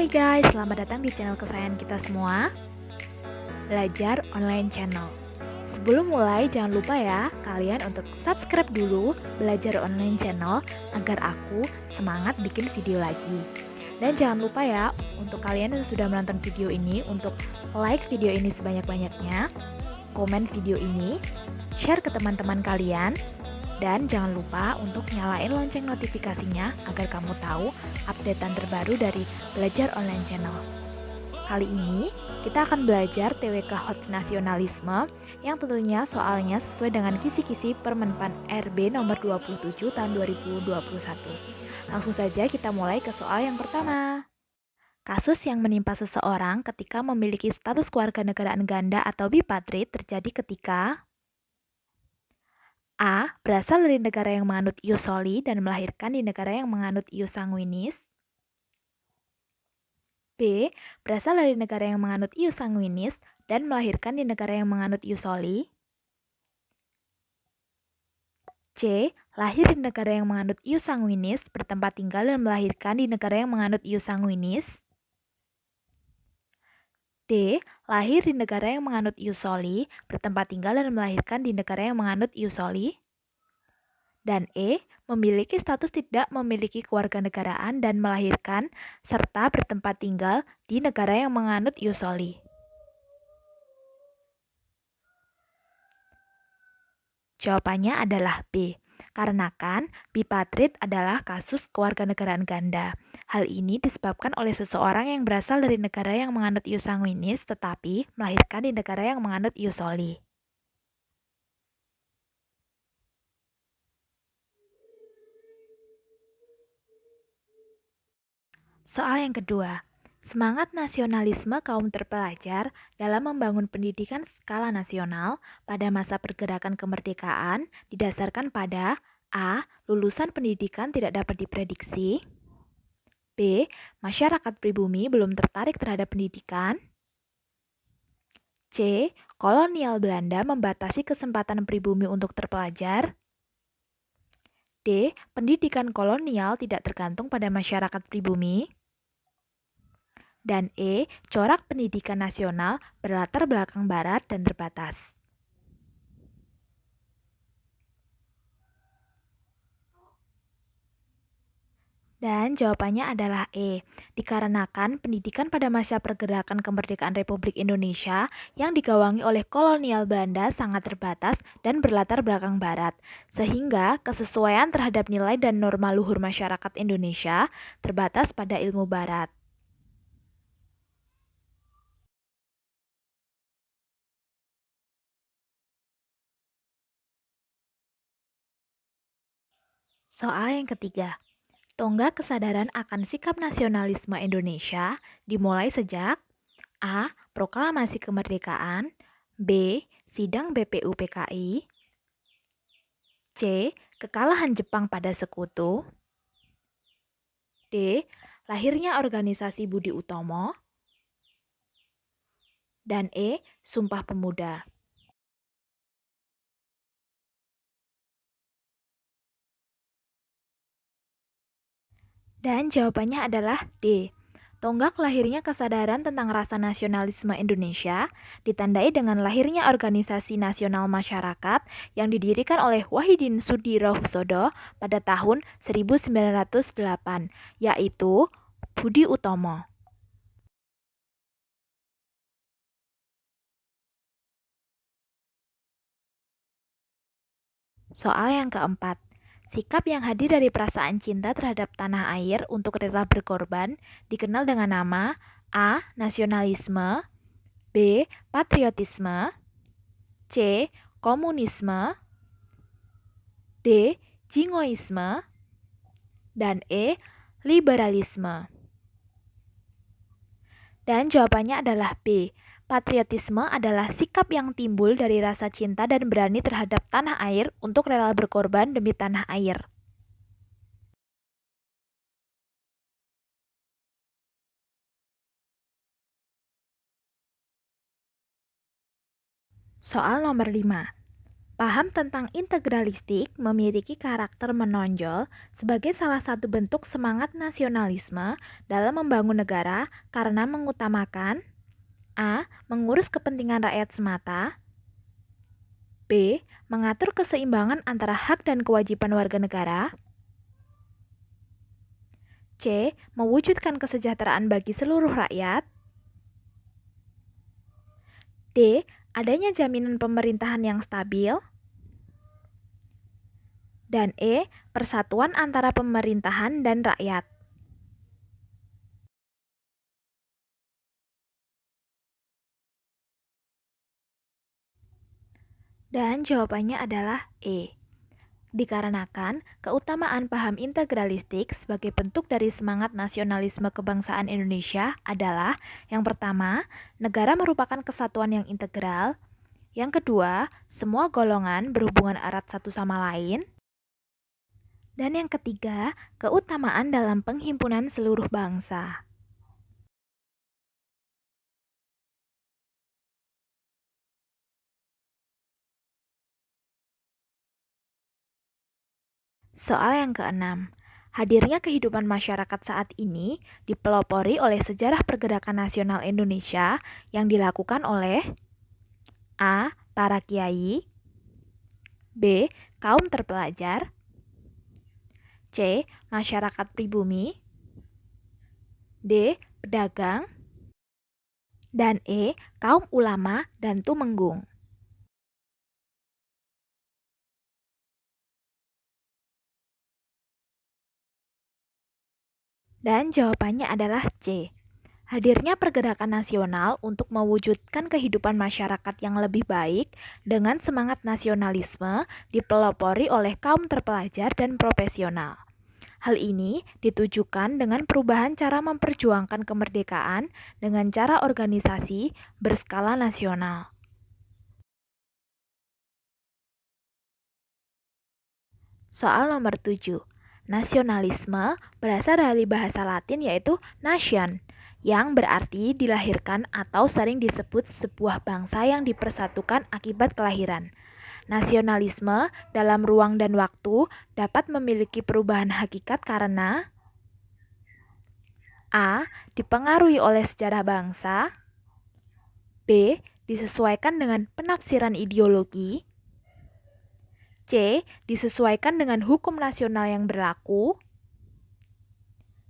Hai guys, selamat datang di channel kesayangan kita semua, Belajar Online Channel. Sebelum mulai, jangan lupa ya, kalian untuk subscribe dulu Belajar Online Channel agar aku semangat bikin video lagi. Dan jangan lupa ya, untuk kalian yang sudah menonton video ini, untuk like video ini sebanyak-banyaknya, komen video ini, share ke teman-teman kalian, dan jangan lupa untuk nyalain lonceng notifikasinya agar kamu tahu updatean terbaru dari Belajar Online Channel. Kali ini kita akan belajar TWK Hot Nasionalisme yang tentunya soalnya sesuai dengan kisi-kisi Permenpan RB nomor 27 tahun 2021. Langsung saja kita mulai ke soal yang pertama. Kasus yang menimpa seseorang ketika memiliki status kewarganegaraan ganda atau bipatrid terjadi ketika A. Berasal dari negara yang menganut ius soli dan melahirkan di negara yang menganut ius sanguinis. B. Berasal dari negara yang menganut ius sanguinis dan melahirkan di negara yang menganut ius soli. C. Lahir di negara yang menganut ius sanguinis, bertempat tinggal dan melahirkan di negara yang menganut ius sanguinis. D. Lahir di negara yang menganut ius soli, bertempat tinggal dan melahirkan di negara yang menganut ius soli. Dan E. Memiliki status tidak memiliki kewarganegaraan dan melahirkan serta bertempat tinggal di negara yang menganut ius soli. Jawabannya adalah B. Karenakan bipatrid adalah kasus kewarganegaraan ganda. Hal ini disebabkan oleh seseorang yang berasal dari negara yang menganut ius sanguinis tetapi melahirkan di negara yang menganut ius soli. Soal yang kedua, semangat nasionalisme kaum terpelajar dalam membangun pendidikan skala nasional pada masa pergerakan kemerdekaan didasarkan pada A. Lulusan pendidikan tidak dapat diprediksi. B. Masyarakat pribumi belum tertarik terhadap pendidikan. C. Kolonial Belanda membatasi kesempatan pribumi untuk terpelajar. D. Pendidikan kolonial tidak tergantung pada masyarakat pribumi. Dan E. Corak pendidikan nasional berlatar belakang barat dan terbatas. Dan jawabannya adalah E. Dikarenakan pendidikan pada masa pergerakan kemerdekaan Republik Indonesia yang digawangi oleh kolonial Belanda sangat terbatas dan berlatar belakang barat, sehingga kesesuaian terhadap nilai dan norma luhur masyarakat Indonesia terbatas pada ilmu barat. Soal yang ketiga. Tonggak kesadaran akan sikap nasionalisme Indonesia dimulai sejak A. Proklamasi Kemerdekaan. B. Sidang BPUPKI. C. Kekalahan Jepang pada Sekutu. D. Lahirnya organisasi Budi Utomo. Dan E. Sumpah Pemuda. Dan jawabannya adalah D. Tonggak lahirnya kesadaran tentang rasa nasionalisme Indonesia ditandai dengan lahirnya organisasi nasional masyarakat yang didirikan oleh Wahidin Sudirohusodo pada tahun 1908, yaitu Budi Utomo. Soal yang keempat. Sikap yang hadir dari perasaan cinta terhadap tanah air untuk rela berkorban dikenal dengan nama A. Nasionalisme. B. Patriotisme. C. Komunisme. D. Jingoisme. Dan E. Liberalisme. Dan jawabannya adalah B. Patriotisme adalah sikap yang timbul dari rasa cinta dan berani terhadap tanah air untuk rela berkorban demi tanah air. Soal nomor 5. Paham tentang integralistik memiliki karakter menonjol sebagai salah satu bentuk semangat nasionalisme dalam membangun negara karena mengutamakan A. Mengurus kepentingan rakyat semata, B. Mengatur keseimbangan antara hak dan kewajiban warga negara, C. Mewujudkan kesejahteraan bagi seluruh rakyat, D. Adanya jaminan pemerintahan yang stabil, dan E. Persatuan antara pemerintahan dan rakyat. Dan jawabannya adalah E. Dikarenakan keutamaan paham integralistik sebagai bentuk dari semangat nasionalisme kebangsaan Indonesia adalah yang pertama, negara merupakan kesatuan yang integral. Yang kedua, semua golongan berhubungan erat satu sama lain. Dan yang ketiga, keutamaan dalam penghimpunan seluruh bangsa. Soal yang keenam, hadirnya kehidupan masyarakat saat ini dipelopori oleh sejarah pergerakan nasional Indonesia yang dilakukan oleh A. Para kiai, B. Kaum terpelajar, C. Masyarakat pribumi, D. Pedagang, dan E. Kaum ulama dan tumenggung. Dan jawabannya adalah C. Hadirnya pergerakan nasional untuk mewujudkan kehidupan masyarakat yang lebih baik dengan semangat nasionalisme dipelopori oleh kaum terpelajar dan profesional. Hal ini ditujukan dengan perubahan cara memperjuangkan kemerdekaan dengan cara organisasi berskala nasional. Soal nomor 7. Nasionalisme berasal dari bahasa Latin yaitu nation, yang berarti dilahirkan atau sering disebut sebuah bangsa yang dipersatukan akibat kelahiran. Nasionalisme dalam ruang dan waktu dapat memiliki perubahan hakikat karena A. Dipengaruhi oleh sejarah bangsa, B. Disesuaikan dengan penafsiran ideologi, C. Disesuaikan dengan hukum nasional yang berlaku,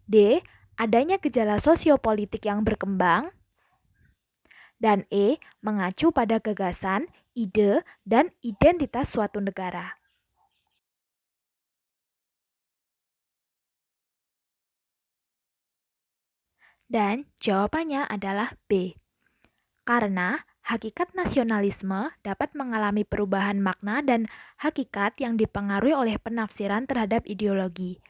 D. Adanya gejala sosiopolitik yang berkembang, dan E. Mengacu pada gagasan, ide, dan identitas suatu negara. Dan jawabannya adalah B. Karena hakikat nasionalisme dapat mengalami perubahan makna dan hakikat yang dipengaruhi oleh penafsiran terhadap ideologi.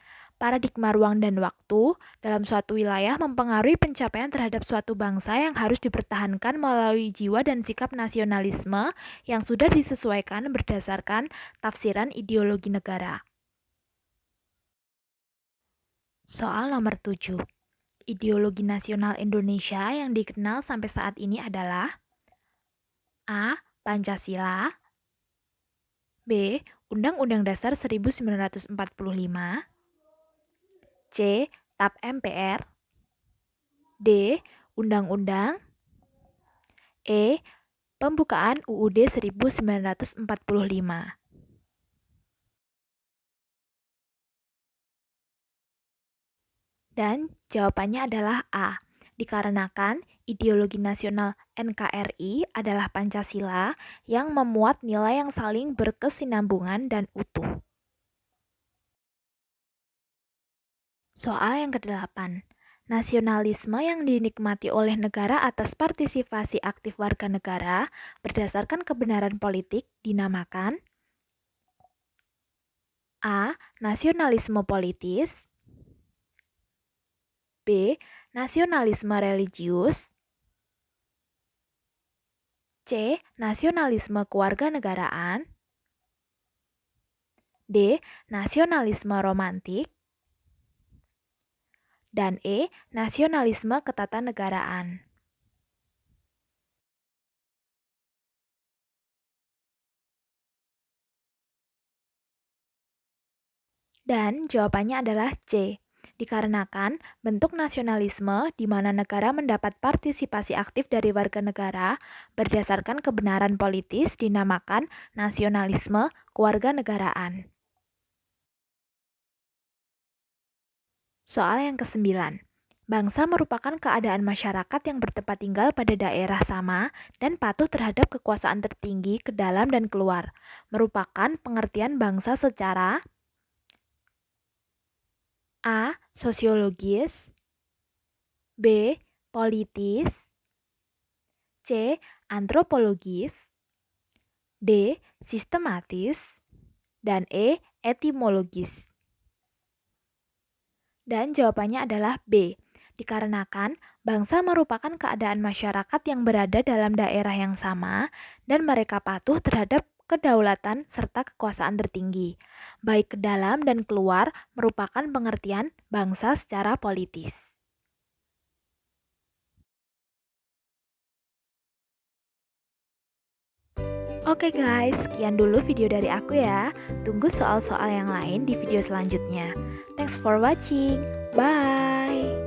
Paradigma ruang dan waktu dalam suatu wilayah mempengaruhi pencapaian terhadap suatu bangsa yang harus dipertahankan melalui jiwa dan sikap nasionalisme yang sudah disesuaikan berdasarkan tafsiran ideologi negara. Soal nomor 7. Ideologi nasional Indonesia yang dikenal sampai saat ini adalah A. Pancasila, B. Undang-Undang Dasar 1945, C. TAP MPR, D. Undang-Undang, E. Pembukaan UUD 1945. Dan jawabannya adalah A. Dikarenakan ideologi nasional NKRI adalah Pancasila yang memuat nilai yang saling berkesinambungan dan utuh. Soal yang ke-8. Nasionalisme yang dinikmati oleh negara atas partisipasi aktif warga negara berdasarkan kebenaran politik dinamakan A. Nasionalisme politis, B. Nasionalisme religius, C. Nasionalisme kewarganegaraan, D. Nasionalisme romantik, dan E. Nasionalisme ketatanegaraan. Dan jawabannya adalah C. Dikarenakan bentuk nasionalisme di mana negara mendapat partisipasi aktif dari warga negara berdasarkan kebenaran politis dinamakan nasionalisme kewarganegaraan. Soal yang ke-9. Bangsa merupakan keadaan masyarakat yang bertempat tinggal pada daerah sama dan patuh terhadap kekuasaan tertinggi ke dalam dan keluar. Merupakan pengertian bangsa secara A. Sosiologis, B. Politis, C. Antropologis, D. Sistematis, dan E. Etimologis. Dan jawabannya adalah B. Dikarenakan bangsa merupakan keadaan masyarakat yang berada dalam daerah yang sama dan mereka patuh terhadap kedaulatan serta kekuasaan tertinggi. Baik ke dalam dan keluar merupakan pengertian bangsa secara politis. Oke guys, sekian dulu video dari aku ya. Tunggu soal-soal yang lain di video selanjutnya. Thanks for watching. Bye.